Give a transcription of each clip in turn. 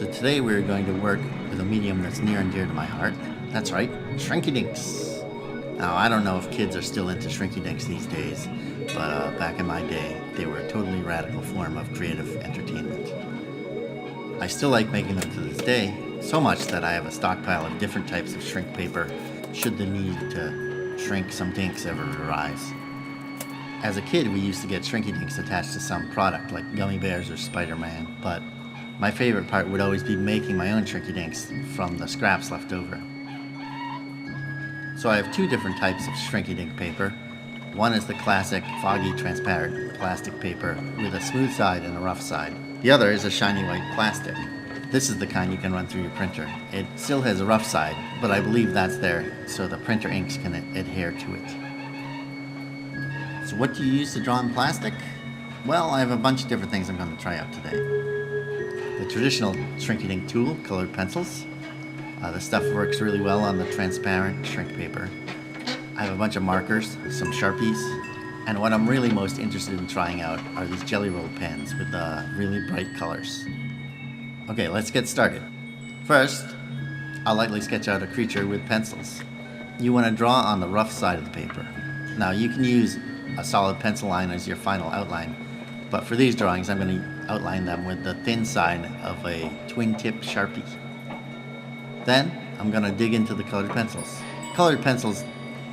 So today we're going to work with a medium that's near and dear to my heart. That's right, Shrinky Dinks. Now, I don't know if kids are still into Shrinky Dinks these days, but back in my day, they were a totally radical form of creative entertainment. I still like making them to this day, so much that I have a stockpile of different types of shrink paper should the need to shrink some dinks ever arise. As a kid, we used to get Shrinky Dinks attached to some product like gummy bears or Spider-Man, but my favorite part would always be making my own Shrinky Dinks from the scraps left over. So I have two different types of Shrinky Dink paper. One is the classic foggy transparent plastic paper with a smooth side and a rough side. The other is a shiny white plastic. This is the kind you can run through your printer. It still has a rough side, but I believe that's there so the printer inks can adhere to it. So what do you use to draw in plastic? Well, I have a bunch of different things I'm going to try out today. The traditional Shrinky Dink tool, colored pencils. The stuff works really well on the transparent shrink paper. I have a bunch of markers, some Sharpies, and what I'm really most interested in trying out are these jelly roll pens with really bright colors. Okay, let's get started. First, I'll lightly sketch out a creature with pencils. You want to draw on the rough side of the paper. Now, you can use a solid pencil line as your final outline, but for these drawings, I'm going to outline them with the thin side of a twin-tip Sharpie. Then, I'm going to dig into the colored pencils. Colored pencils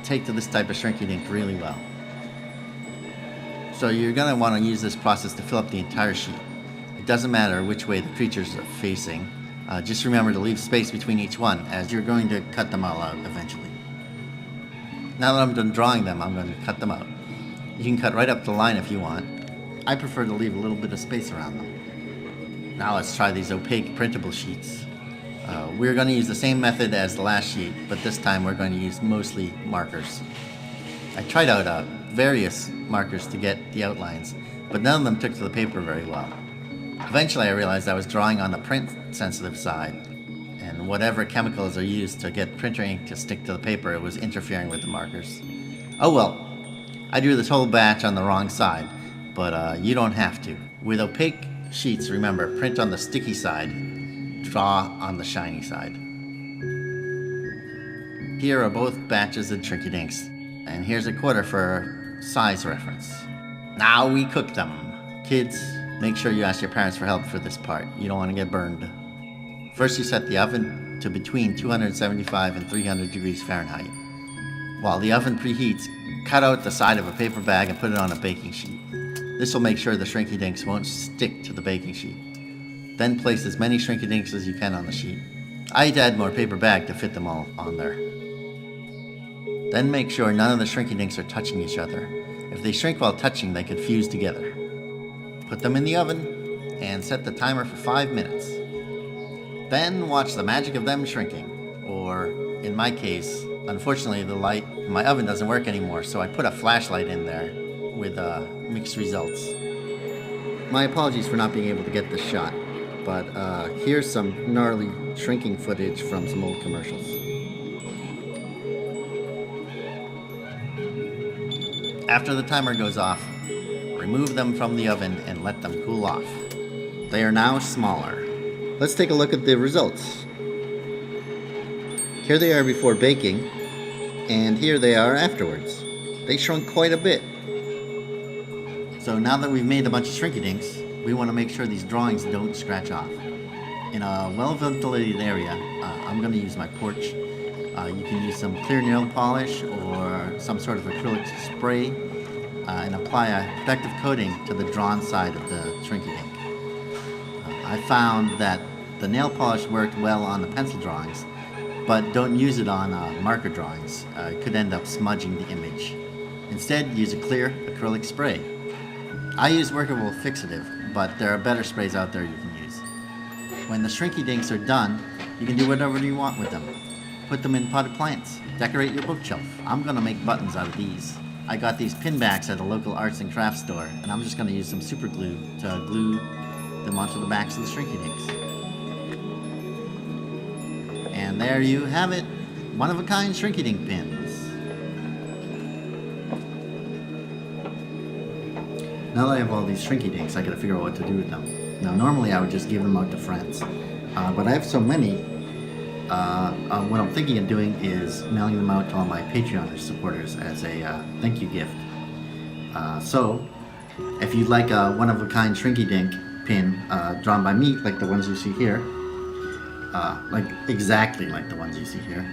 take to this type of Shrinky Dink really well. So you're going to want to use this process to fill up the entire sheet. It doesn't matter which way the creatures are facing. Just remember to leave space between each one, as you're going to cut them all out eventually. Now that I'm done drawing them, I'm going to cut them out. You can cut right up to the line if you want. I prefer to leave a little bit of space around them. Now let's try these opaque printable sheets. We're going to use the same method as the last sheet, but this time we're going to use mostly markers. I tried out various markers to get the outlines, but none of them took to the paper very well. Eventually I realized I was drawing on the print-sensitive side, and whatever chemicals are used to get printer ink to stick to the paper, it was interfering with the markers. Oh well, I drew this whole batch on the wrong side, but you don't have to. With opaque sheets, remember, print on the sticky side, draw on the shiny side. Here are both batches of Shrinky Dinks, and here's a quarter for size reference. Now we cook them. Kids, make sure you ask your parents for help for this part. You don't want to get burned. First you set the oven to between 275 and 300 degrees Fahrenheit. While the oven preheats, cut out the side of a paper bag and put it on a baking sheet. This will make sure the Shrinky Dinks won't stick to the baking sheet. Then place as many Shrinky Dinks as you can on the sheet. I had to add more paper bag to fit them all on there. Then make sure none of the Shrinky Dinks are touching each other. If they shrink while touching, they could fuse together. Put them in the oven and set the timer for 5 minutes. Then watch the magic of them shrinking. Or, in my case, unfortunately the light in my oven doesn't work anymore, so I put a flashlight in there with mixed results. My apologies for not being able to get this shot, but here's some gnarly shrinking footage from some old commercials. After the timer goes off, remove them from the oven and let them cool off. They are now smaller. Let's take a look at the results. Here they are before baking, and here they are afterwards. They shrunk quite a bit. So now that we've made a bunch of Shrinky Dinks, we want to make sure these drawings don't scratch off. In a well-ventilated area, I'm going to use my porch. You can use some clear nail polish or some sort of acrylic spray and apply a protective coating to the drawn side of the Shrinky Dink. I found that the nail polish worked well on the pencil drawings, but don't use it on marker drawings. It could end up smudging the image. Instead, use a clear acrylic spray. I use workable fixative, but there are better sprays out there you can use. When the Shrinky Dinks are done, you can do whatever you want with them. Put them in potted plants. Decorate your bookshelf. I'm going to make buttons out of these. I got these pin backs at a local arts and crafts store, and I'm just going to use some super glue to glue them onto the backs of the Shrinky Dinks. And there you have it. One-of-a-kind Shrinky Dink pins. Now that I have all these Shrinky Dinks, I gotta figure out what to do with them. Now, normally I would just give them out to friends, but I have so many. What I'm thinking of doing is mailing them out to all my Patreon supporters as a thank you gift. So, if you'd like a one-of-a-kind Shrinky Dink pin drawn by me, like the ones you see here, like exactly like the ones you see here,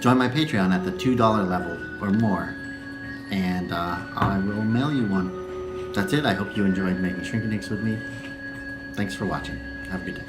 join my Patreon at the $2 level or more, and I will mail you one. That's it. I hope you enjoyed making Shrinky Dinks with me. Thanks for watching. Have a good day.